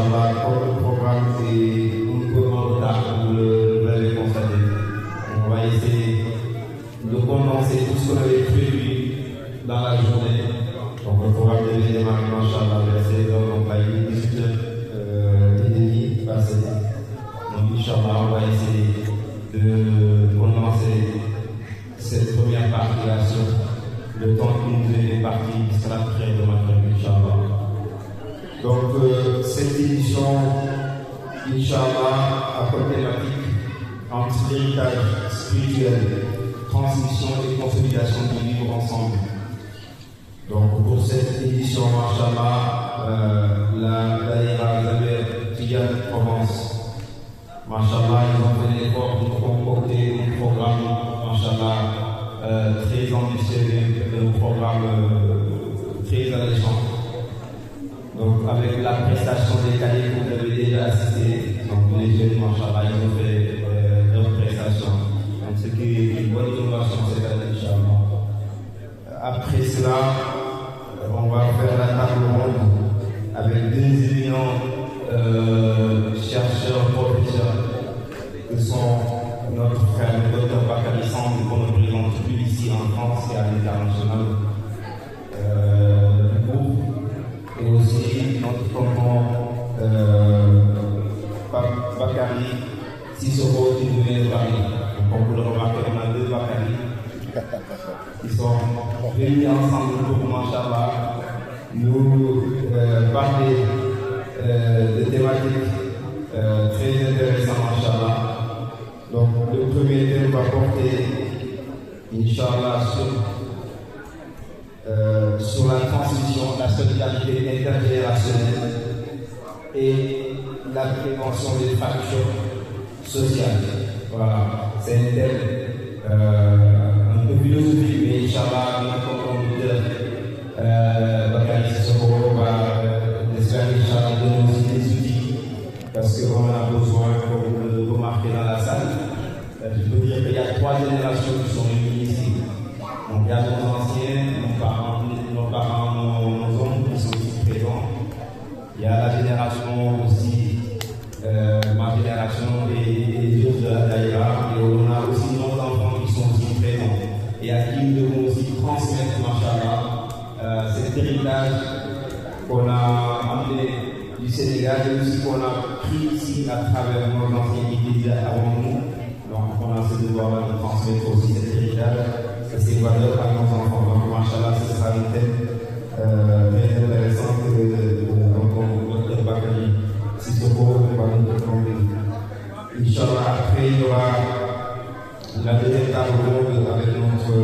Inch'Allah, comme le programme est un peu en retard, vous l'avez constaté. On va essayer de condenser tout ce qu'on avait prévu dans la journée. Donc le programme devait démarrer, Inch'Allah, vers 16h, donc à 18h30 passé. Donc Inch'Allah, on va essayer de condenser cette première partie sur le temps qu'une deuxième partie sera très de matériel, Inch'Allah. Donc cette édition, Inch'Allah, a comme thématique entre l'héritage spirituel, transmission et consolidation du vivre ensemble. Donc pour cette édition, Inch'Allah, la Daïra Zaber Tigan Provence, Inch'Allah, ils ont fait l'effort de concocter un programme, Inch'Allah, très ambitieux, un programme très alléchant. Donc avec la prestation des cahiers que vous avez déjà assisté, donc les jeunes, Inch'Allah, ils ont fait leur prestation. Donc ce qui est une bonne innovation cette année, Inch'Allah. Après cela, on va faire la table ronde avec deux éminents chercheurs, professeurs, que sont notre frère, le docteur Bakary Samb, qu'on ne présente plus ici en France et à l'international du groupe, et aussi notre tonton Bakary Sissoko qui nous vient de Paris. Donc, comme vous le remarquez, on a deux Bakary qui sont réunis ensemble pour, Inch'Allah, nous parler de thématiques très intéressantes, Inch'Allah. Donc, le premier thème va porter, Inch'Allah, sur la transmission, la solidarité intergénérationnelle et la prévention des fractures sociales. Voilà, c'est un thème un peu philosophique, mais Inch'Allah, notre conducteur Bakary Sissoko va, j'espère, Inch'Allah, donner aussi des outils, parce qu'on a besoin, comme vous le remarquez dans la salle. Je peux dire qu'il y a trois générations qui sont réunies ici. Donc il y a nos anciens, nos parents, nos oncles qui sont ici présents. Il y a la génération aussi, ma génération et les autres de la Daïra. Et on a aussi nos enfants qui sont aussi présents. Et à qui nous devons aussi transmettre, Inch'Allah, cet héritage qu'on a amené du Sénégal et aussi qu'on a pris ici à travers nos anciens qui étaient avant nous. Donc on a ce devoir de transmettre aussi cet héritage et ces valeurs à nos enfants. Donc Inch'Allah, ce sera un thème très intéressant que notre Bakary Sissoko va nous présenter. Inch'Allah, après il y aura la deuxième table ronde avec notre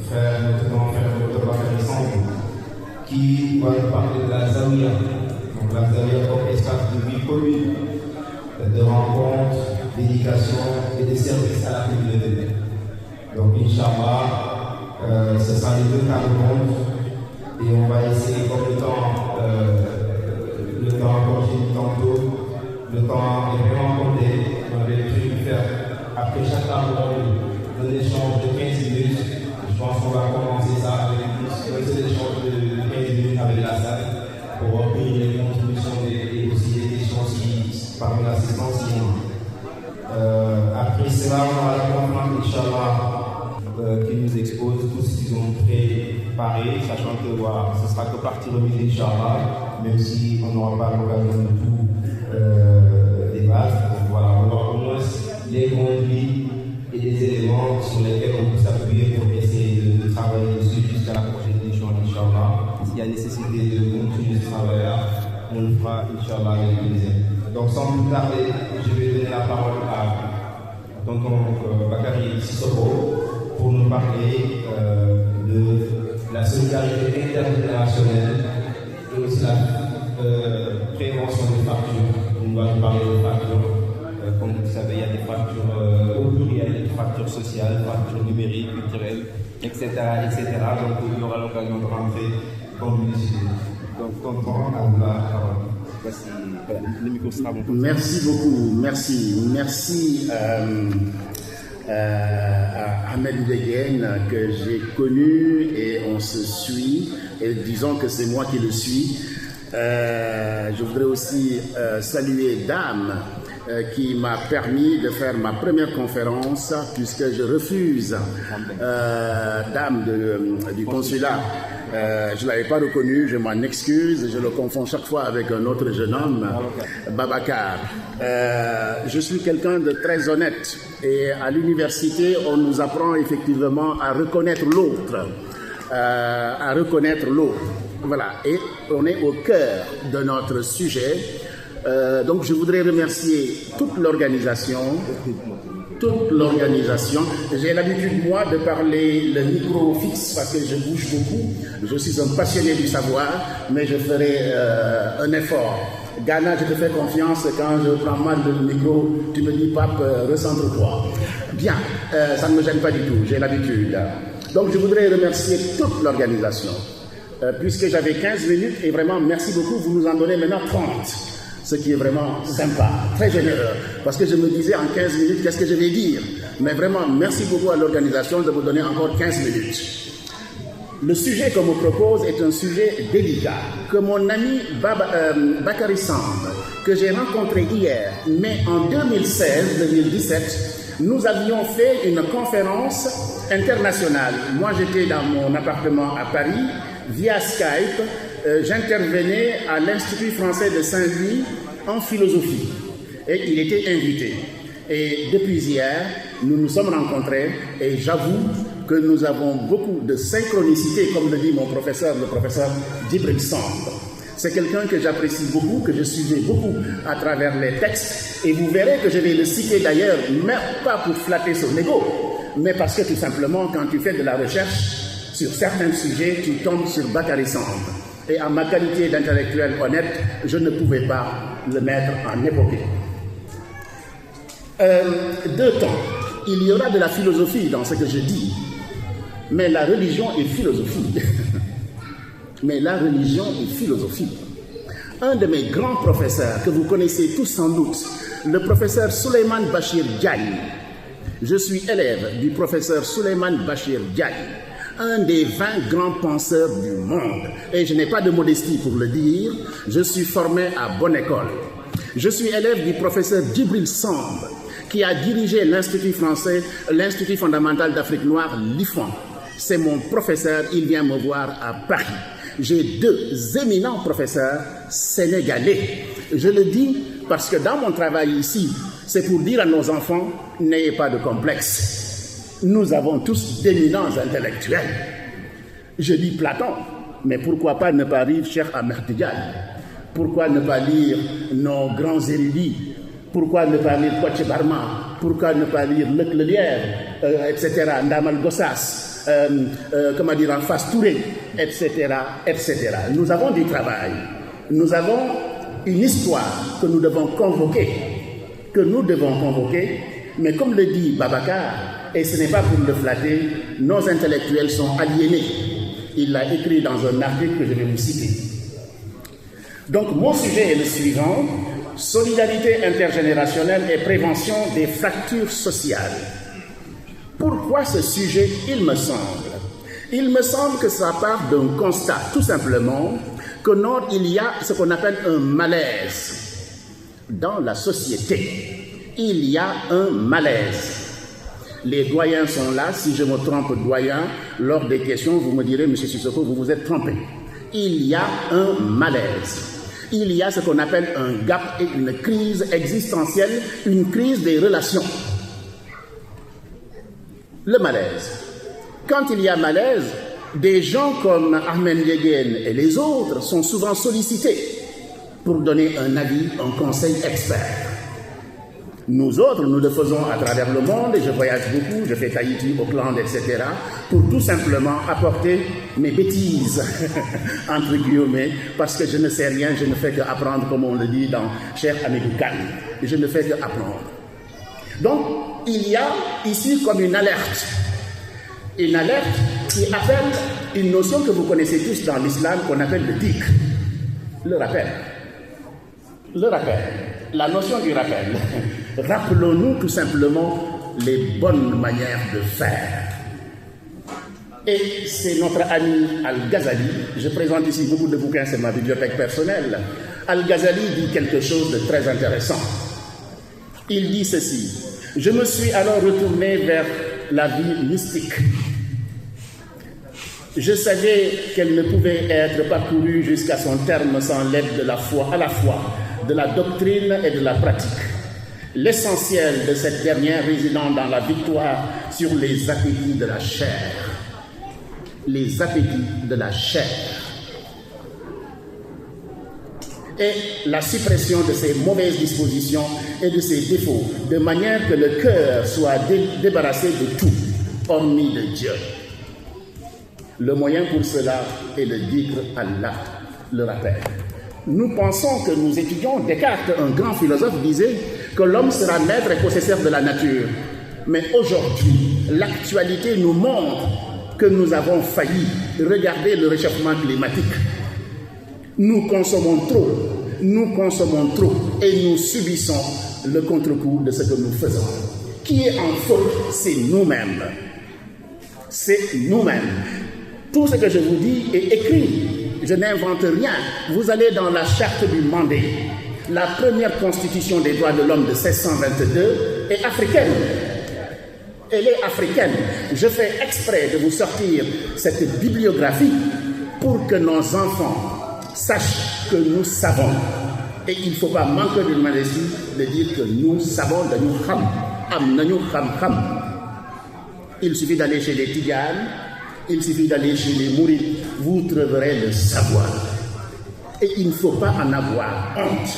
frère, notre grand frère, notre Bakary Samb, qui va nous parler de la Zawiya. Donc la Zawiya comme espace de vie commune, de rencontres, d'éducation et de service à la communauté. Donc, Inch'Allah, ce sera les deux tables rondes et on va essayer, comme le temps, comme j'ai dit tantôt, le temps est vraiment compté. On avait prévu faire, après chaque table ronde, un échange de 15 minutes. Je pense qu'on va commencer ça avec un seul échange de 15 minutes avec la salle pour recueillir les contributions et aussi les questions parmi l'assistance. Après cela, on a la conférence, Inch'Allah, qui nous expose tout ce qu'ils ont préparé, sachant que voilà, ce sera que partie remise, Inch'Allah, même si on n'aura pas l'occasion de tout débattre. Donc voilà, on aura au moins les grandes lignes et les éléments sur lesquels on peut s'appuyer pour essayer de travailler dessus jusqu'à la prochaine édition, Inch'Allah. S'il y a nécessité de continuer ce travail-là, on le fera, Inch'Allah, avec plaisir. Donc sans plus tarder, je vais donner la parole à tonton Bakary Sissoko pour nous parler de la solidarité intergénérationnelle et aussi la prévention des fractures. On va nous parler de fractures. Comme vous le savez, il y a des fractures au pluriel, des fractures sociales, fractures numériques, culturelles, etc. Donc il y aura l'occasion de rentrer comme municipal. Donc tonton, à vous la parole. Le micro sera bon. Merci beaucoup, merci à Ahmed Degen que j'ai connu et on se suit, et disons que c'est moi qui le suis Je voudrais aussi saluer Dame qui m'a permis de faire ma première conférence puisque je refuse, Dame du consulat. Je ne l'avais pas reconnu, je m'en excuse, je le confonds chaque fois avec un autre jeune homme, Babacar. Je suis quelqu'un de très honnête et à l'université, on nous apprend effectivement à reconnaître l'autre. Voilà, et on est au cœur de notre sujet. Donc je voudrais remercier toute l'organisation. J'ai l'habitude, moi, de parler le micro fixe parce que je bouge beaucoup. Je suis un passionné du savoir, mais je ferai un effort. Ghana, je te fais confiance. Quand je prends mal le micro, tu me dis, Pape, recentre-toi. Bien, ça ne me gêne pas du tout, j'ai l'habitude. Donc je voudrais remercier toute l'organisation, puisque j'avais 15 minutes, et vraiment, merci beaucoup, vous nous en donnez maintenant 30. Ce qui est vraiment sympa, très généreux, parce que je me disais en 15 minutes, qu'est-ce que je vais dire? Mais vraiment, merci beaucoup à l'organisation de me donner encore 15 minutes. Le sujet qu'on me propose est un sujet délicat, que mon ami Bakary Samb, que j'ai rencontré hier, mais en 2016-2017, nous avions fait une conférence internationale. Moi, j'étais dans mon appartement à Paris, via Skype. J'intervenais à l'Institut français de Saint-Louis en philosophie et il était invité. Et depuis hier, nous nous sommes rencontrés et j'avoue que nous avons beaucoup de synchronicité, comme le dit mon professeur, le professeur Djibril Samb. C'est quelqu'un que j'apprécie beaucoup, que je suivais beaucoup à travers les textes et vous verrez que je vais le citer d'ailleurs, mais pas pour flatter son ego, mais parce que tout simplement, quand tu fais de la recherche sur certains sujets, tu tombes sur Bakary Samb. Et en ma qualité d'intellectuel honnête, je ne pouvais pas le mettre en époque. Deux temps. Il y aura de la philosophie dans ce que je dis, mais la religion est philosophie. Un de mes grands professeurs, que vous connaissez tous sans doute, le professeur Souleymane Bachir Diagne. Je suis élève du professeur Souleymane Bachir Diagne, un des 20 grands penseurs du monde. Et je n'ai pas de modestie pour le dire, je suis formé à bonne école. Je suis élève du professeur Djibril Samb, qui a dirigé l'Institut français, l'Institut fondamental d'Afrique noire, l'IFAN. C'est mon professeur, il vient me voir à Paris. J'ai deux éminents professeurs sénégalais. Je le dis parce que dans mon travail ici, c'est pour dire à nos enfants, n'ayez pas de complexe. Nous avons tous d'éminents intellectuels. Je dis Platon, mais pourquoi pas ne pas lire Cheikh Ahmed Tidiane? Pourquoi ne pas lire nos grands érudits? Pourquoi ne pas lire Kouachi Barma? Pourquoi ne pas lire Luc Lelière, etc., Ndamal Gossas, Alphas Touré, etc., etc. Nous avons du travail. Nous avons une histoire que nous devons convoquer, mais comme le dit Babacar, et ce n'est pas pour le flatter, nos intellectuels sont aliénés. Il l'a écrit dans un article que je vais vous citer. Donc mon sujet est le suivant: solidarité intergénérationnelle et prévention des fractures sociales. Pourquoi ce sujet? Il me semble que ça part d'un constat, tout simplement, il y a ce qu'on appelle un malaise dans la société. Il y a un malaise. Les doyens sont là. Si je me trompe, doyen, lors des questions, vous me direz, M. Sissoko, vous vous êtes trompé. Il y a un malaise. Il y a ce qu'on appelle un gap et une crise existentielle, une crise des relations. Le malaise. Quand il y a malaise, des gens comme Ahmed Ndiéguène et les autres sont souvent sollicités pour donner un avis, un conseil expert. Nous autres, nous le faisons à travers le monde, et je voyage beaucoup, je fais Tahiti, Auckland, etc., pour tout simplement apporter mes bêtises, entre guillemets, parce que je ne sais rien, je ne fais qu'apprendre, comme on le dit dans Cheikh Hamidou Kane. Je ne fais qu'apprendre. Donc, il y a ici comme une alerte qui appelle une notion que vous connaissez tous dans l'islam, qu'on appelle le dhikr, le rappel. La notion du rappel. Rappelons-nous tout simplement les bonnes manières de faire. Et c'est notre ami Al-Ghazali, je présente ici beaucoup de bouquins, c'est ma bibliothèque personnelle. Al-Ghazali dit quelque chose de très intéressant. Il dit ceci: je me suis alors retourné vers la vie mystique. Je savais qu'elle ne pouvait être parcourue jusqu'à son terme sans l'aide de la foi, à la fois de la doctrine et de la pratique. L'essentiel de cette dernière résidant dans la victoire sur les appétits de la chair. Les appétits de la chair. Et la suppression de ces mauvaises dispositions et de ces défauts, de manière que le cœur soit débarrassé de tout, hormis de Dieu. Le moyen pour cela est de dire Allah, le rappel. Nous pensons que nous étudions Descartes, un grand philosophe, disait que l'homme sera maître et possesseur de la nature. Mais aujourd'hui, l'actualité nous montre que nous avons failli. Regardez le réchauffement climatique. Nous consommons trop et nous subissons le contre-coup de ce que nous faisons. Qui est en faute? C'est nous-mêmes. C'est nous-mêmes. Tout ce que je vous dis est écrit. Je n'invente rien. Vous allez dans la charte du Mandé. La première constitution des droits de l'homme de 1622 est africaine. Elle est africaine. Je fais exprès de vous sortir cette bibliographie pour que nos enfants sachent que nous savons. Et il ne faut pas manquer de modestie de dire que nous savons de nous ham. Il suffit d'aller chez les Tidianes, il suffit d'aller chez les Mourides, vous trouverez le savoir. Et il ne faut pas en avoir honte,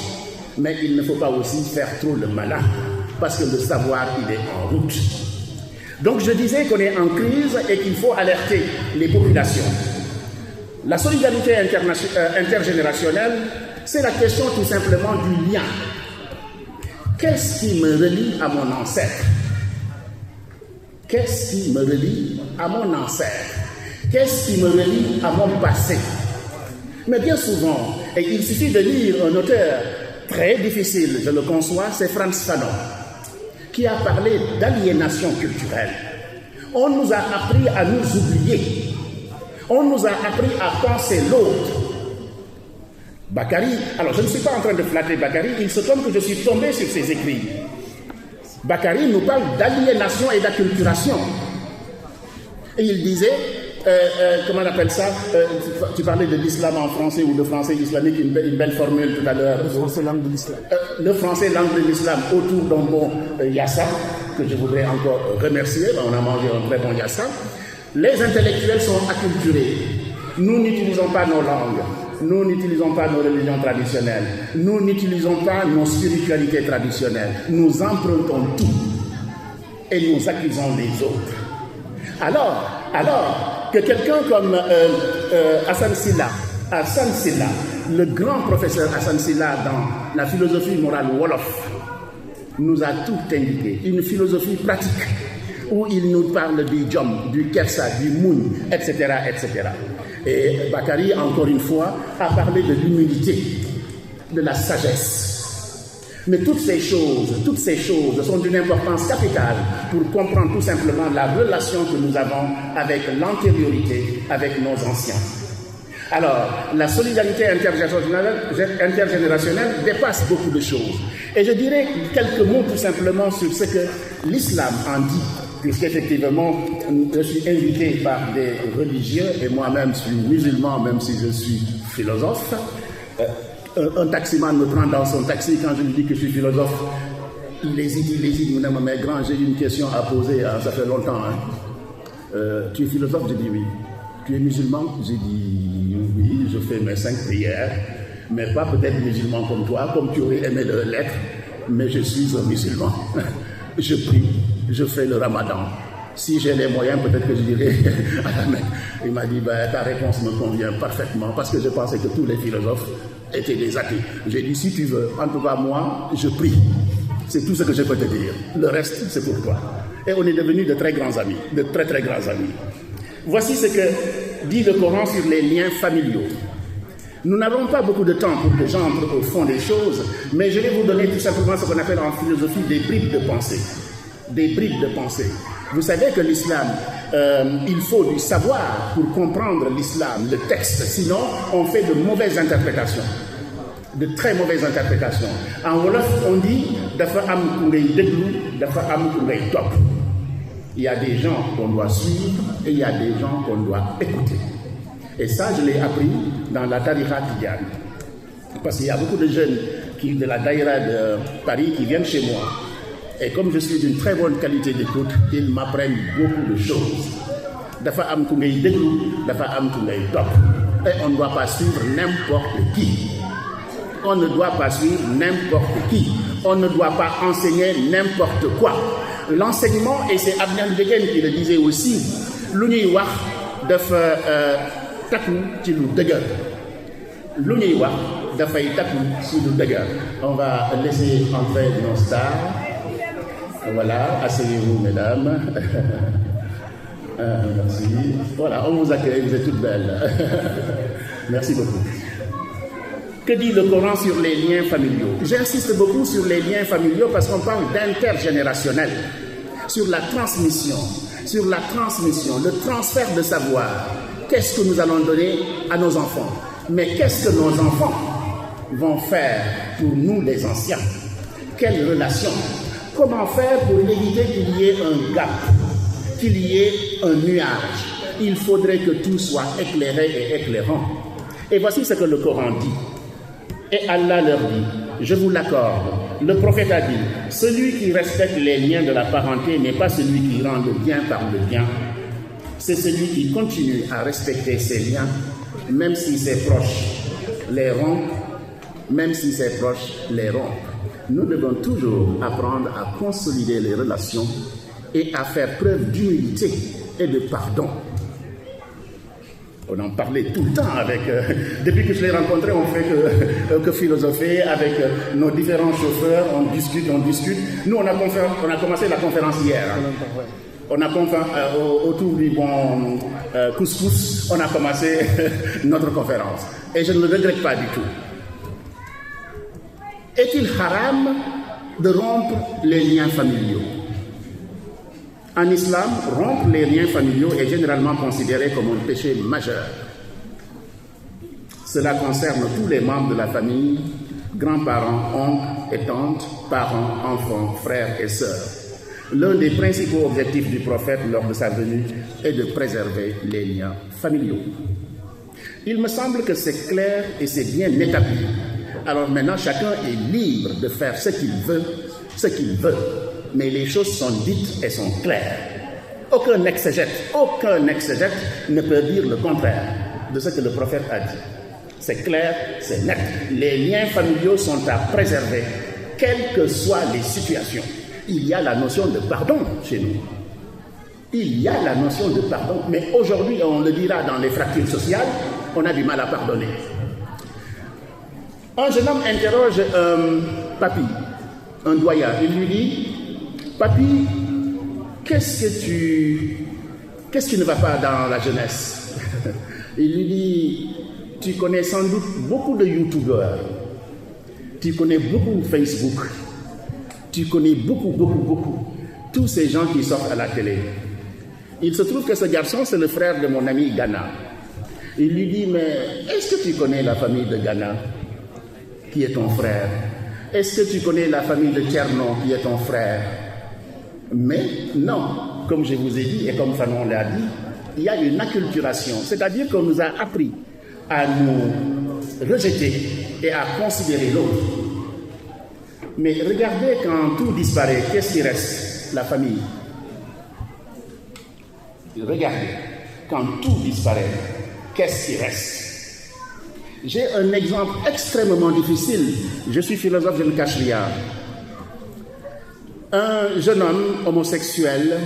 mais il ne faut pas aussi faire trop le malin, parce que le savoir, il est en route. Donc je disais qu'on est en crise et qu'il faut alerter les populations. La solidarité intergénérationnelle, c'est la question tout simplement du lien. Qu'est-ce qui me relie à mon ancêtre? Qu'est-ce qui me relie à mon ancêtre? Qu'est-ce qui me relie à mon passé? Mais bien souvent, et il suffit de lire un auteur très difficile, je le conçois, c'est Frantz Fanon, qui a parlé d'aliénation culturelle. On nous a appris à nous oublier. On nous a appris à penser l'autre. Bakary, alors je ne suis pas en train de flatter Bakary, il se tombe que je suis tombé sur ses écrits. Bakary nous parle d'aliénation et d'acculturation. Et il disait, comment on appelle ça, tu parlais de l'islam en français ou de français islamique, une belle formule tout à l'heure. Le français langue de l'islam. Le français langue de l'islam autour d'un bon yassa, que je voudrais encore remercier, on a mangé un très bon yassa. Les intellectuels sont acculturés. Nous n'utilisons pas nos langues. Nous n'utilisons pas nos religions traditionnelles. Nous n'utilisons pas nos spiritualités traditionnelles. Nous empruntons tout. Et nous accusons les autres. Alors que quelqu'un comme Hassan Silla, le grand professeur Hassan Silla dans la philosophie morale Wolof, nous a tout indiqué. Une philosophie pratique où il nous parle du Djom, du Kersa, du Moune, etc., etc. Et Bakary, encore une fois, a parlé de l'humilité, de la sagesse. Mais toutes ces choses sont d'une importance capitale pour comprendre tout simplement la relation que nous avons avec l'antériorité, avec nos anciens. Alors, la solidarité intergénérationnelle dépasse beaucoup de choses. Et je dirais quelques mots tout simplement sur ce que l'islam en dit. Puisqu'effectivement, je suis invité par des religieux et moi-même suis musulman, même si je suis philosophe. Un taximan me prend dans son taxi quand je lui dis que je suis philosophe. Il hésite, il me dit, mais grand, j'ai une question à poser, ça fait longtemps. Tu es philosophe? J'ai dit oui. Tu es musulman? J'ai dit oui, je fais mes 5 prières, mais pas peut-être musulman comme toi, comme tu aurais aimé l'être, mais je suis un musulman. Je prie, je fais le ramadan. Si j'ai les moyens, peut-être que je dirais à la Mecque. Il m'a dit, ta réponse me convient parfaitement, parce que je pensais que tous les philosophes étaient des athées. J'ai dit, si tu veux, en tout cas moi, je prie. C'est tout ce que je peux te dire. Le reste, c'est pour toi. Et on est devenus de très grands amis, de très très grands amis. Voici ce que dit le Coran sur les liens familiaux. Nous n'avons pas beaucoup de temps pour que j'entre au fond des choses, mais je vais vous donner tout simplement ce qu'on appelle en philosophie des bribes de pensée. Des bribes de pensée. Vous savez que l'islam il faut du savoir pour comprendre l'islam, le texte, sinon on fait de mauvaises interprétations, de très mauvaises interprétations. En Wolof, on dit dafa am ku ngay déglu, dafa am ku ngay topp. Il y a des gens qu'on doit suivre et il y a des gens qu'on doit écouter. Et ça, je l'ai appris dans la Tariqa Tidjane. Parce qu'il y a beaucoup de jeunes de la Daïra de Paris qui viennent chez moi. Et comme je suis d'une très bonne qualité d'écoute, ils m'apprennent beaucoup de choses. Dafa am ku ngay déglu, dafa am ku ngay topp. Et on ne doit pas suivre n'importe qui. On ne doit pas suivre n'importe qui. On ne doit pas enseigner n'importe quoi. L'enseignement, et c'est Abdel Degen qui le disait aussi, lu ñuy wax dafa takku ci lu dëgër. Lu ñuy wax dafay takku ci lu dëgër. On va laisser entrer nos stars. Voilà, asseyez-vous mesdames. Merci. Voilà, on vous accueille, vous êtes toutes belles. Merci beaucoup. Que dit le Coran sur les liens familiaux? J'insiste beaucoup sur les liens familiaux parce qu'on parle d'intergénérationnel, sur la transmission, le transfert de savoir. Qu'est-ce que nous allons donner à nos enfants? Mais qu'est-ce que nos enfants vont faire pour nous les anciens? Quelle relation? Comment faire pour éviter qu'il y ait un gap, qu'il y ait un nuage? Il faudrait que tout soit éclairé et éclairant. Et voici ce que le Coran dit. Et Allah leur dit, je vous l'accorde, le prophète a dit, celui qui respecte les liens de la parenté n'est pas celui qui rend le bien par le bien, c'est celui qui continue à respecter ses liens, même si ses proches les rompent, Nous devons toujours apprendre à consolider les relations et à faire preuve d'humilité et de pardon. On en parlait tout le temps avec... depuis que je l'ai rencontré, on fait que philosopher avec nos différents chauffeurs, on discute. Nous, on a commencé la conférence hier. On a autour du bon couscous, on a commencé notre conférence. Et je ne le regrette pas du tout. Est-il haram de rompre les liens familiaux? En islam, rompre les liens familiaux est généralement considéré comme un péché majeur. Cela concerne tous les membres de la famille, grands-parents, oncles et tantes, parents, enfants, frères et sœurs. L'un des principaux objectifs du prophète lors de sa venue est de préserver les liens familiaux. Il me semble que c'est clair et c'est bien établi. Alors maintenant, chacun est libre de faire ce qu'il veut. Mais les choses sont dites et sont claires. Aucun exégète ne peut dire le contraire de ce que le prophète a dit. C'est clair, c'est net. Les liens familiaux sont à préserver, quelles que soient les situations. Il y a la notion de pardon chez nous. Mais aujourd'hui, on le dira dans les fractures sociales, on a du mal à pardonner. Un jeune homme interroge papy, un doyen. Il lui dit, papy, qu'est-ce qui ne va pas dans la jeunesse? Il lui dit, tu connais sans doute beaucoup de youtubeurs, tu connais beaucoup Facebook, tu connais beaucoup tous ces gens qui sortent à la télé. Il se trouve que ce garçon, c'est le frère de mon ami Ghana. Il lui dit, mais est-ce que tu connais la famille de Ghana, qui est ton frère? Est-ce que tu connais la famille de Tcherno, qui est ton frère? Mais non, comme je vous ai dit et comme Fanon l'a dit, il y a une acculturation, c'est-à-dire qu'on nous a appris à nous rejeter et à considérer l'autre. Mais regardez, quand tout disparaît, qu'est-ce qui reste? La famille. Regardez, quand tout disparaît, qu'est-ce qui reste? J'ai un exemple extrêmement difficile. Je suis philosophe, je ne cache rien. Un jeune homme homosexuel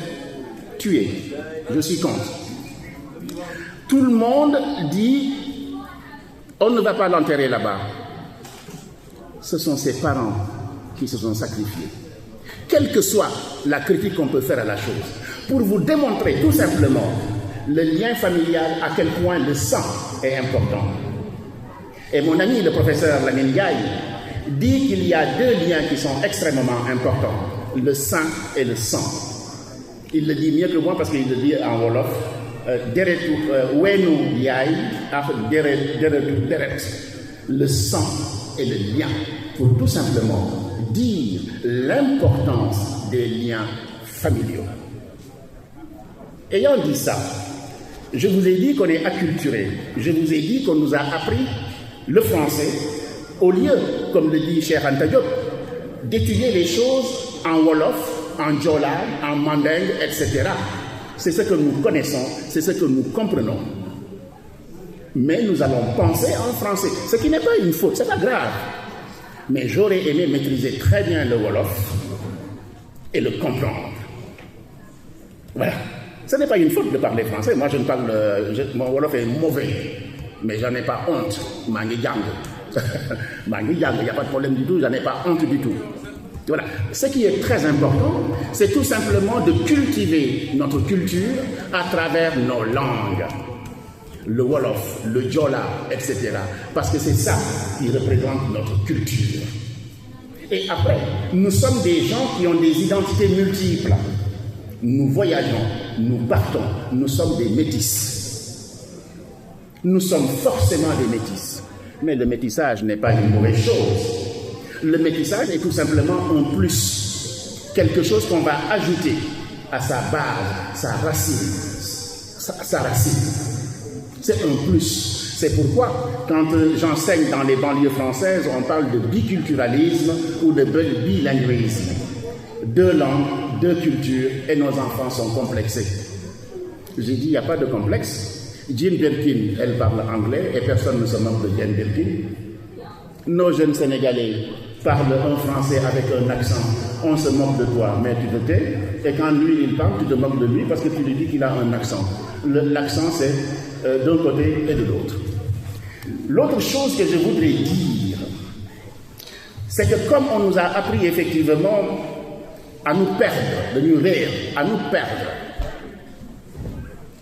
tué. Je suis contre. Tout le monde dit, on ne va pas l'enterrer là-bas. Ce sont ses parents qui se sont sacrifiés. Quelle que soit la critique qu'on peut faire à la chose, pour vous démontrer tout simplement le lien familial, à quel point le sang est important. Et mon ami le professeur Lamine Gaye dit qu'il y a deux liens qui sont extrêmement importants, le sang et le sang. Il le dit mieux que moi parce qu'il le dit en Wolof. Le sang et le lien, pour tout simplement dire l'importance des liens familiaux. Ayant dit ça, je vous ai dit qu'on est acculturé, je vous ai dit qu'on nous a appris le français au lieu, comme le dit Cheikh Anta Diop, d'étudier les choses en Wolof, en Jola, en Mandingue, etc. C'est ce que nous connaissons, c'est ce que nous comprenons. Mais nous allons penser en français, ce qui n'est pas une faute, c'est pas grave. Mais j'aurais aimé maîtriser très bien le Wolof et le comprendre. Voilà. Ce n'est pas une faute de parler français. Moi, mon Wolof est mauvais, mais j'en ai pas honte. Mangi Yang. Il n'y a pas de problème du tout, j'en ai pas honte du tout. Voilà. Ce qui est très important, c'est tout simplement de cultiver notre culture à travers nos langues. Le Wolof, le Jola, etc. Parce que c'est ça qui représente notre culture. Et après, nous sommes des gens qui ont des identités multiples. Nous voyageons, nous partons, nous sommes des métis. Nous sommes forcément des métis. Mais le métissage n'est pas une mauvaise chose. Le métissage est tout simplement un plus. Quelque chose qu'on va ajouter à sa base, sa racine. Sa racine. C'est un plus. C'est pourquoi, quand j'enseigne dans les banlieues françaises, on parle de biculturalisme ou de bilinguisme. 2 langues, 2 cultures, et nos enfants sont complexés. J'ai dit, il n'y a pas de complexe. Jane Birkin, elle parle anglais, et personne ne se moque de Jane Birkin. Nos jeunes Sénégalais parlent un français avec un accent. On se moque de toi, mais tu te tais. Et quand lui, il parle, tu te moques de lui parce que tu lui dis qu'il a un accent. L'accent, c'est d'un côté et de l'autre. L'autre chose que je voudrais dire, c'est que comme on nous a appris effectivement à nous perdre, de nous rire, à nous perdre,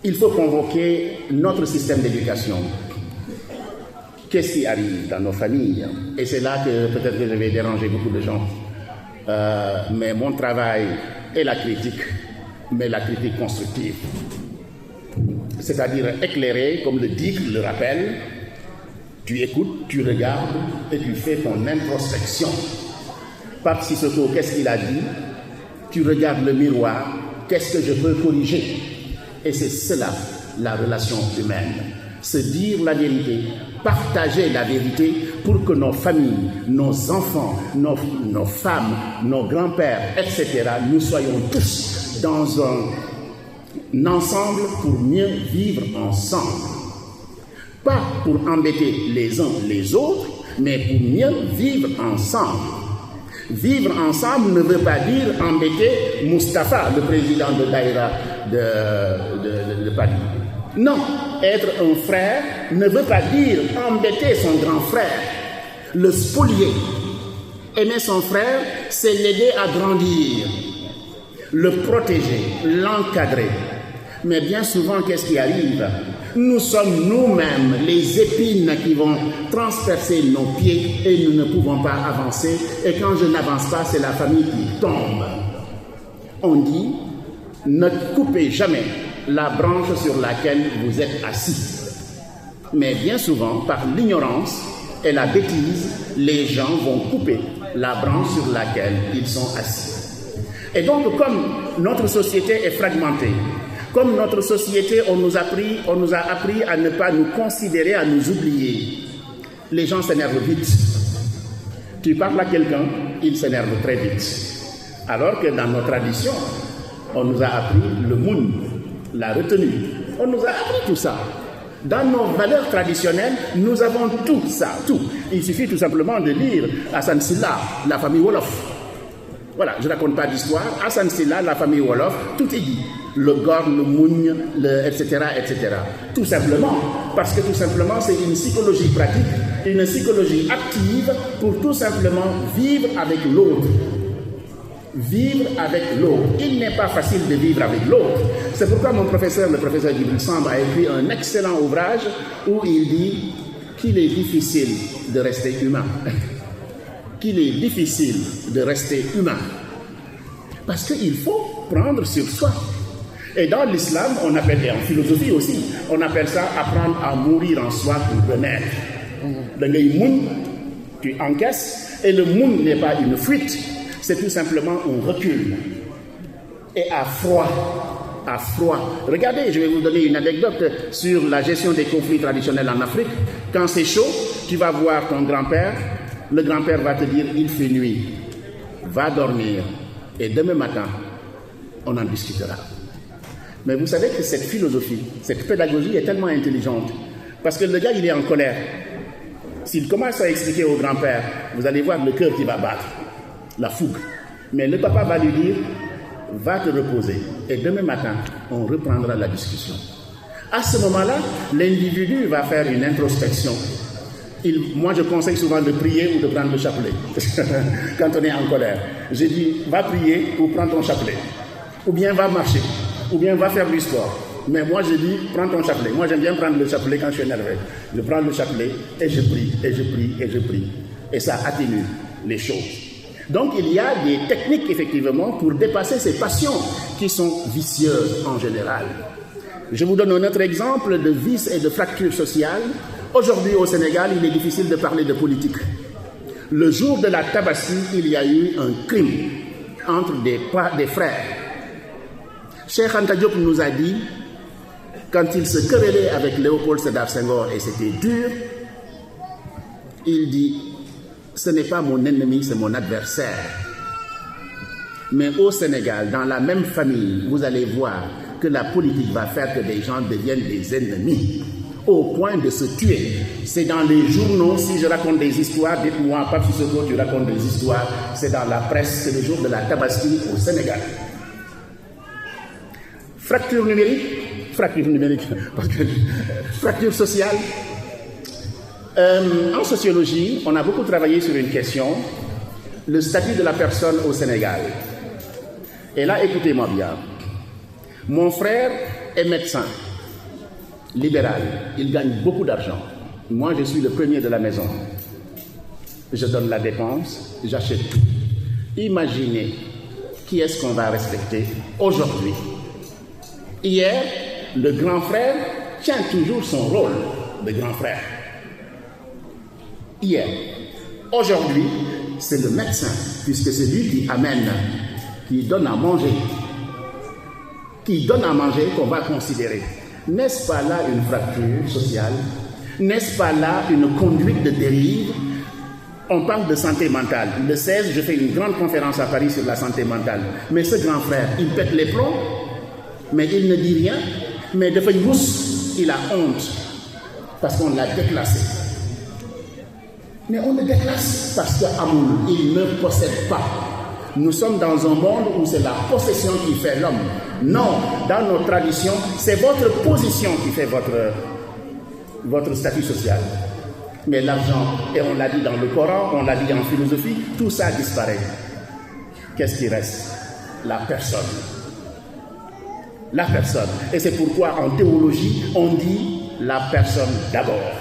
il faut convoquer notre système d'éducation. Qu'est-ce qui arrive dans nos familles? Et c'est là que peut-être que je vais déranger beaucoup de gens. Mais mon travail est la critique, mais la critique constructive. C'est-à-dire éclairer, comme le dit, le rappelle, tu écoutes, tu regardes et tu fais ton introspection. Pape Sissoko, qu'est-ce qu'il a dit? Tu regardes le miroir, qu'est-ce que je peux corriger? Et c'est cela, la relation humaine. Se dire la vérité, partager la vérité pour que nos familles, nos enfants, nos femmes, nos grands-pères, etc., nous soyons tous dans un ensemble pour mieux vivre ensemble. Pas pour embêter les uns les autres, mais pour mieux vivre ensemble. Vivre ensemble ne veut pas dire embêter Moustapha, le président de Daïra de Paris. Non, être un frère ne veut pas dire embêter son grand frère, le spolier. Aimer son frère, c'est l'aider à grandir, le protéger, l'encadrer. Mais bien souvent, qu'est-ce qui arrive? Nous sommes nous-mêmes les épines qui vont transpercer nos pieds et nous ne pouvons pas avancer. Et quand je n'avance pas, c'est la famille qui tombe. On dit, ne coupez jamais la branche sur laquelle vous êtes assis. Mais bien souvent, par l'ignorance et la bêtise, les gens vont couper la branche sur laquelle ils sont assis. Et donc, comme notre société est fragmentée, comme notre société, on nous a appris à ne pas nous considérer, à nous oublier. Les gens s'énervent vite. Tu parles à quelqu'un, il s'énerve très vite. Alors que dans nos traditions, on nous a appris le moun, la retenue. On nous a appris tout ça. Dans nos valeurs traditionnelles, nous avons tout ça, tout. Il suffit tout simplement de lire Hassan Silla, la famille Wolof. Voilà, je ne raconte pas d'histoire. Hassan Silla, la famille Wolof, tout est dit. Le gorne, le mougne, etc., etc. Tout simplement, parce que tout simplement, c'est une psychologie pratique, une psychologie active pour tout simplement vivre avec l'autre. Vivre avec l'autre. Il n'est pas facile de vivre avec l'autre. C'est pourquoi mon professeur, le professeur Djibril Samb, a écrit un excellent ouvrage où il dit qu'il est difficile de rester humain. Qu'il est difficile de rester humain. Parce qu'il faut prendre sur soi. Et dans l'islam, on appelle, et en philosophie aussi, on appelle ça apprendre à mourir en soi pour renaître. Le moun, tu encaisses, et le moun n'est pas une fuite, c'est tout simplement un recul. Et à froid. Regardez, je vais vous donner une anecdote sur la gestion des conflits traditionnels en Afrique. Quand c'est chaud, tu vas voir ton grand-père, le grand-père va te dire, il fait nuit, va dormir, et demain matin, on en discutera. Mais vous savez que cette philosophie, cette pédagogie est tellement intelligente, parce que le gars, il est en colère. S'il commence à expliquer au grand-père, vous allez voir le cœur qui va battre, la fougue. Mais le papa va lui dire, va te reposer, et demain matin, on reprendra la discussion. À ce moment-là, l'individu va faire une introspection. Moi, je conseille souvent de prier ou de prendre le chapelet, quand on est en colère. Je dis, va prier ou prends ton chapelet, ou bien va marcher, ou bien va faire du sport. Mais moi, je dis, prends ton chapelet. Moi, j'aime bien prendre le chapelet quand je suis énervé. Je prends le chapelet et je prie, et je prie, et je prie. Et ça atténue les choses. Donc, il y a des techniques, effectivement, pour dépasser ces passions qui sont vicieuses en général. Je vous donne un autre exemple de vice et de fracture sociale. Aujourd'hui, au Sénégal, il est difficile de parler de politique. Le jour de la Tabaski, il y a eu un crime entre des frères. Cheikh Anta Diop nous a dit, quand il se querellait avec Léopold Sédar Senghor et c'était dur, il dit, ce n'est pas mon ennemi, c'est mon adversaire. Mais au Sénégal, dans la même famille, vous allez voir que la politique va faire que des gens deviennent des ennemis, au point de se tuer. C'est dans les journaux, si je raconte des histoires, dites-moi, Pape Sissoko, tu racontes des histoires, c'est dans la presse, c'est le jour de la Tabaski au Sénégal. Fracture numérique, parce que fracture sociale. En sociologie, on a beaucoup travaillé sur une question, le statut de la personne au Sénégal. Et là, écoutez-moi bien. Mon frère est médecin, libéral. Il gagne beaucoup d'argent. Moi, je suis le premier de la maison. Je donne la dépense, j'achète tout. Imaginez qui est-ce qu'on va respecter aujourd'hui. Hier, le grand frère tient toujours son rôle de grand frère. Hier. Aujourd'hui, c'est le médecin, puisque c'est lui qui amène, qui donne à manger. Qui donne à manger qu'on va considérer. N'est-ce pas là une fracture sociale? N'est-ce pas là une conduite de dérive? On parle de santé mentale. Le 16, je fais une grande conférence à Paris sur la santé mentale. Mais ce grand frère, il pète les plombs, mais il ne dit rien. Mais de fait, il a honte parce qu'on l'a déclassé. Mais on le déclasse parce qu'il ne possède pas. Nous sommes dans un monde où c'est la possession qui fait l'homme. Non, dans nos traditions, c'est votre position qui fait votre statut social. Mais l'argent, et on l'a dit dans le Coran, on l'a dit en philosophie, tout ça disparaît. Qu'est-ce qui reste? La personne. La personne. Et c'est pourquoi en théologie, on dit la personne d'abord,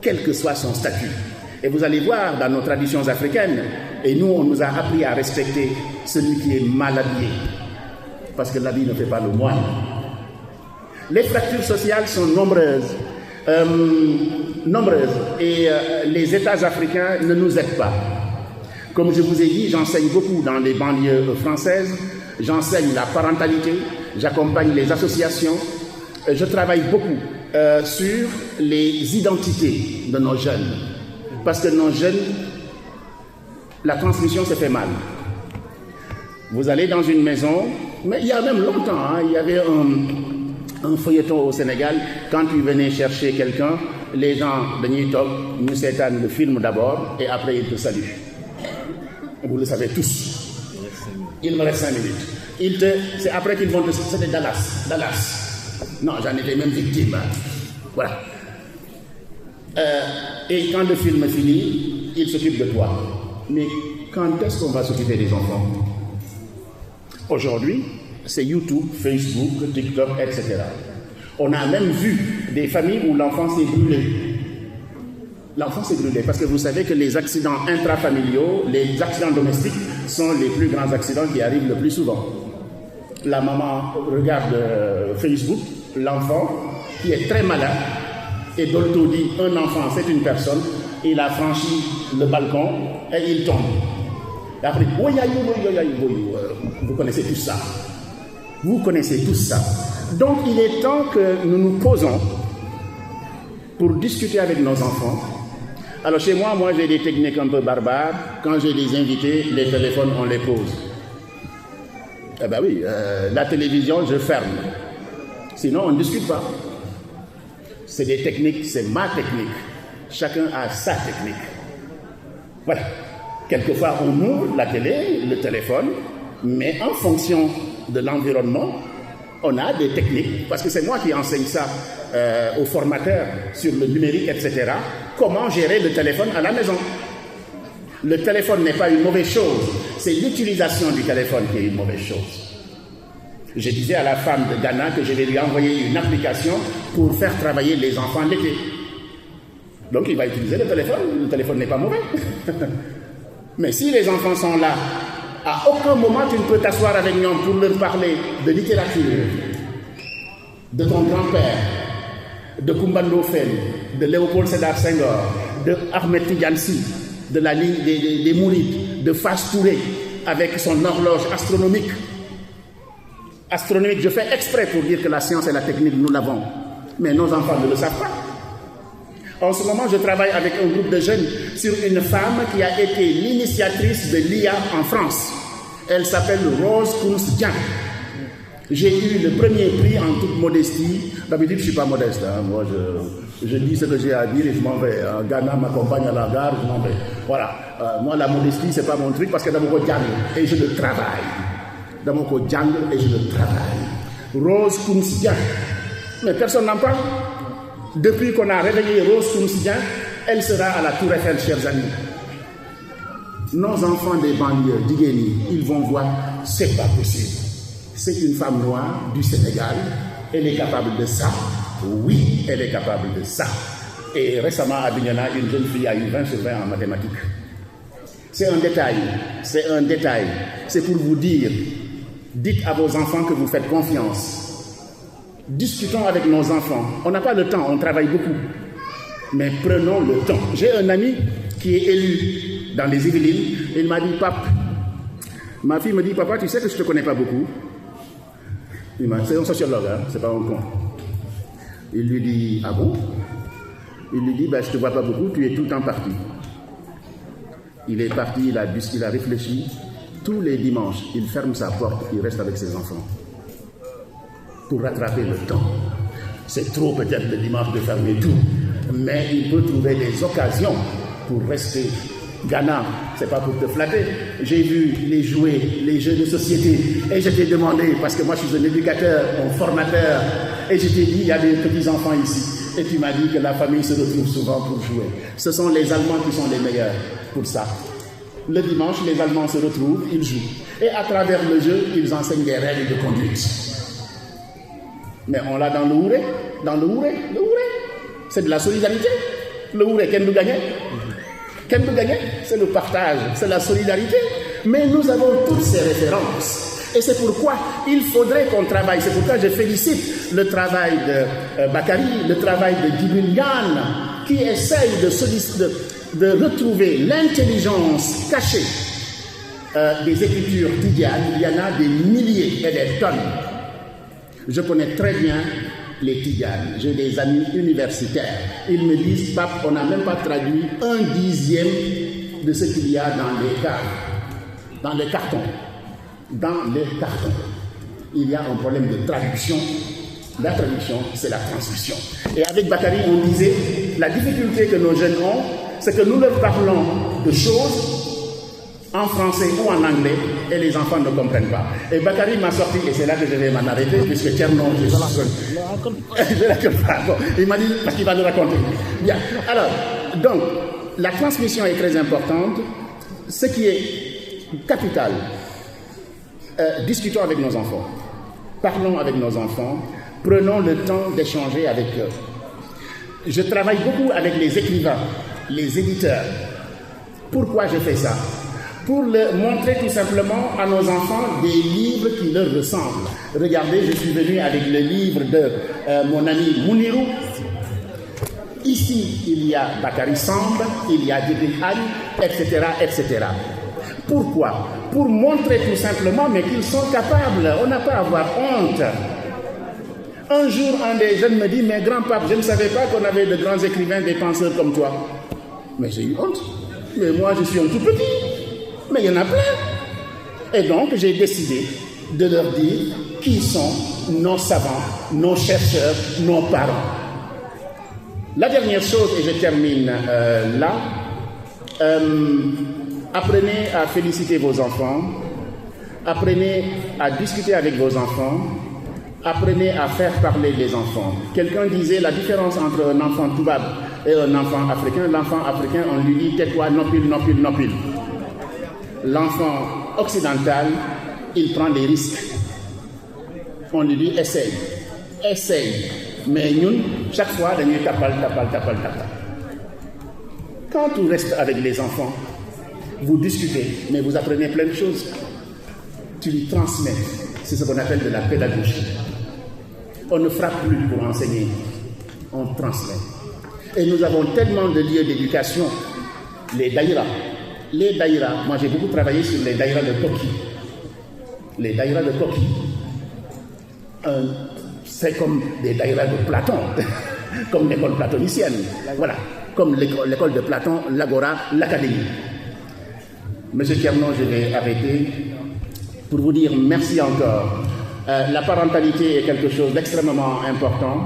quel que soit son statut. Et vous allez voir dans nos traditions africaines, et nous, on nous a appris à respecter celui qui est mal habillé, parce que l'habit ne fait pas le moine. Les fractures sociales sont nombreuses, et les États africains ne nous aident pas. Comme je vous ai dit, j'enseigne beaucoup dans les banlieues françaises, j'enseigne la parentalité, j'accompagne les associations, je travaille beaucoup sur les identités de nos jeunes. Parce que nos jeunes, la transmission se fait mal. Vous allez dans une maison, mais il y a même longtemps, il y avait un feuilleton au Sénégal, quand tu venais chercher quelqu'un, les gens de New Talk nous s'éteignent le film d'abord et après ils te saluent. Vous le savez tous. Il me reste 5 minutes. C'est après qu'ils vont te... C'était Dallas. Non, j'en étais même victime. Voilà. Et quand le film finit, il s'occupe de toi. Mais quand est-ce qu'on va s'occuper des enfants? Aujourd'hui, c'est YouTube, Facebook, TikTok, etc. On a même vu des familles où l'enfant s'est brûlé. L'enfant s'est brûlé parce que vous savez que les accidents intrafamiliaux, les accidents domestiques sont les plus grands accidents qui arrivent le plus souvent. la maman regarde Facebook, l'enfant qui est très malin, et Dolto dit un enfant c'est une personne, il a franchi le balcon et il tombe. Et après, vous connaissez tout ça. Vous connaissez tout ça. Donc il est temps que nous nous posons pour discuter avec nos enfants. Alors chez moi j'ai des techniques un peu barbares. Quand j'ai des invités, les téléphones, on les pose. Eh ben oui, la télévision, je ferme. Sinon, on ne discute pas. C'est des techniques, c'est ma technique. Chacun a sa technique. Voilà. Quelquefois, on ouvre la télé, le téléphone, mais en fonction de l'environnement, on a des techniques. Parce que c'est moi qui enseigne ça aux formateurs sur le numérique, etc. Comment gérer le téléphone à la maison. Le téléphone n'est pas une mauvaise chose, c'est l'utilisation du téléphone qui est une mauvaise chose. Je disais à la femme de Ghana que je vais lui envoyer une application pour faire travailler les enfants l'été. Donc il va utiliser le téléphone n'est pas mauvais. Mais si les enfants sont là, à aucun moment tu ne peux t'asseoir avec eux pour leur parler de littérature, de ton grand-père, de Koumba Ndoffène, de Léopold Sédar Senghor, de Ahmed Tidiane Sy, de la ligne des Mourides, de Fass Touré, avec son horloge astronomique. Astronomique, je fais exprès pour dire que la science et la technique, nous l'avons. Mais nos enfants ne le savent pas. En ce moment, je travaille avec un groupe de jeunes sur une femme qui a été l'initiatrice de l'IA en France. Elle s'appelle Rose Kounous-Dieng. J'ai eu le premier prix en toute modestie. D'habitude, je ne suis pas modeste. Hein. Moi, je dis ce que j'ai à dire et je m'en vais. Ghana m'accompagne à la gare, je m'en vais. Voilà. Moi, la modestie, ce n'est pas mon truc parce que dans mon djang et je le travaille. Dans mon djang et je le travaille. Rose Kounous-Dieng. Mais personne n'en parle. Depuis qu'on a réveillé Rose Kounous-Dieng, elle sera à la Tour Eiffel, chers amis. Nos enfants des banlieues, d'Iguéni, ils vont voir, c'est pas possible. C'est une femme noire du Sénégal, elle est capable de ça. Oui, elle est capable de ça. Et récemment à Bignona, une jeune fille a eu 20 sur 20 en mathématiques. C'est un détail, c'est un détail. C'est pour vous dire, dites à vos enfants que vous faites confiance. Discutons avec nos enfants. On n'a pas le temps, on travaille beaucoup. Mais prenons le temps. J'ai un ami qui est élu dans les Yvelines. Il m'a dit, Pape, ma fille me dit, papa, tu sais que je ne te connais pas beaucoup. C'est un sociologue, hein, c'est pas un con. Il lui dit, ah bon? Il lui dit, je ne te vois pas beaucoup, tu es tout le temps parti. Il est parti, il a réfléchi. Tous les dimanches, il ferme sa porte, il reste avec ses enfants. Pour rattraper le temps. C'est trop peut-être le dimanche de fermer tout, mais il peut trouver des occasions pour rester. Ghana, c'est pas pour te flatter. J'ai vu les jouets, les jeux de société, et je t'ai demandé, parce que moi je suis un éducateur, un formateur, et je t'ai dit, il y a des petits-enfants ici. Et tu m'as dit que la famille se retrouve souvent pour jouer. Ce sont les Allemands qui sont les meilleurs pour ça. Le dimanche, les Allemands se retrouvent, ils jouent. Et à travers le jeu, ils enseignent des règles de conduite. Mais on l'a dans le Ouré. Dans le Ouré, c'est de la solidarité. Le Ouré, qu'est-ce que nous gagnons? Qu'est-ce que nous gagnons? C'est le partage, c'est la solidarité. Mais nous avons toutes ces références. Et c'est pourquoi il faudrait qu'on travaille. C'est pourquoi je félicite le travail de Bakary, le travail de Djibril Niane, qui essaye de retrouver l'intelligence cachée des écritures tidianes. Il y en a des milliers et des tonnes. Je connais très bien les tidianes. J'ai des amis universitaires. Ils me disent, Pape, on n'a même pas traduit 1/10 de ce qu'il y a dans les caves, dans les cartons. Dans les cartons. Il y a un problème de traduction. La traduction, c'est la transmission. Et avec Bakary, on disait, la difficulté que nos jeunes ont, c'est que nous leur parlons de choses en français ou en anglais, et les enfants ne comprennent pas. Et Bakary m'a sorti, et c'est là que je vais m'en arrêter, puisque Tchernon, je ne la raconte pas. Bon, il m'a dit, parce qu'il va nous raconter. Bien. Alors, donc, la transmission est très importante. Ce qui est capital, discutons avec nos enfants. Parlons avec nos enfants. Prenons le temps d'échanger avec eux. Je travaille beaucoup avec les écrivains, les éditeurs. Pourquoi je fais ça? pour montrer tout simplement à nos enfants des livres qui leur ressemblent. Regardez, je suis venu avec le livre de mon ami Mounirou. Ici, il y a Bakary Samb, il y a Djibril Agne, etc., etc. Pourquoi? Pour montrer tout simplement, mais qu'ils sont capables. On n'a pas à avoir honte. Un jour, un des jeunes me dit, mais grand-papa, je ne savais pas qu'on avait de grands écrivains, des penseurs comme toi. Mais j'ai eu honte. Mais moi, je suis un tout petit. Mais il y en a plein. Et donc, j'ai décidé de leur dire qui sont nos savants, nos chercheurs, nos parents. La dernière chose, et je termine là, apprenez à féliciter vos enfants, apprenez à discuter avec vos enfants, apprenez à faire parler les enfants. Quelqu'un disait la différence entre un enfant toubab et un enfant africain. L'enfant africain, on lui dit tais-toi, nopile, nopile, nopile. L'enfant occidental, il prend des risques. On lui dit essaye, essaye. Mais nous, chaque fois, on dit tapal. Quand on reste avec les enfants, vous discutez, mais vous apprenez plein de choses. Tu lui transmets. C'est ce qu'on appelle de la pédagogie. On ne frappe plus pour enseigner, on transmet. Et nous avons tellement de lieux d'éducation, les daïras. Les daïras, moi j'ai beaucoup travaillé sur les daïras de Koki. Les daïras de Koki, c'est comme des daïras de Platon, comme l'école platonicienne. Voilà, comme l'école de Platon, l'Agora, l'Académie. Monsieur Kernon, je vais arrêter pour vous dire merci encore. La parentalité est quelque chose d'extrêmement important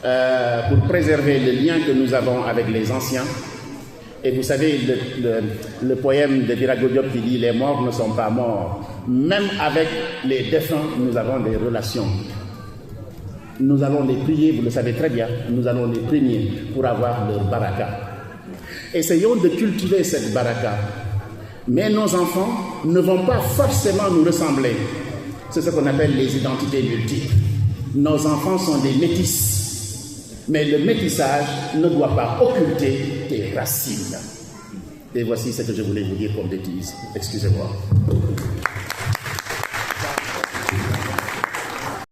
pour préserver le lien que nous avons avec les anciens. Et vous savez, le poème de Birago Diop qui dit « Les morts ne sont pas morts ». Même avec les défunts, nous avons des relations. Nous allons les prier, vous le savez très bien, nous allons les prier pour avoir leur baraka. Essayons de cultiver cette baraka. Mais nos enfants ne vont pas forcément nous ressembler. C'est ce qu'on appelle les identités multiples. Nos enfants sont des métis. Mais le métissage ne doit pas occulter tes racines. Et voici ce que je voulais vous dire comme bêtise. Excusez-moi.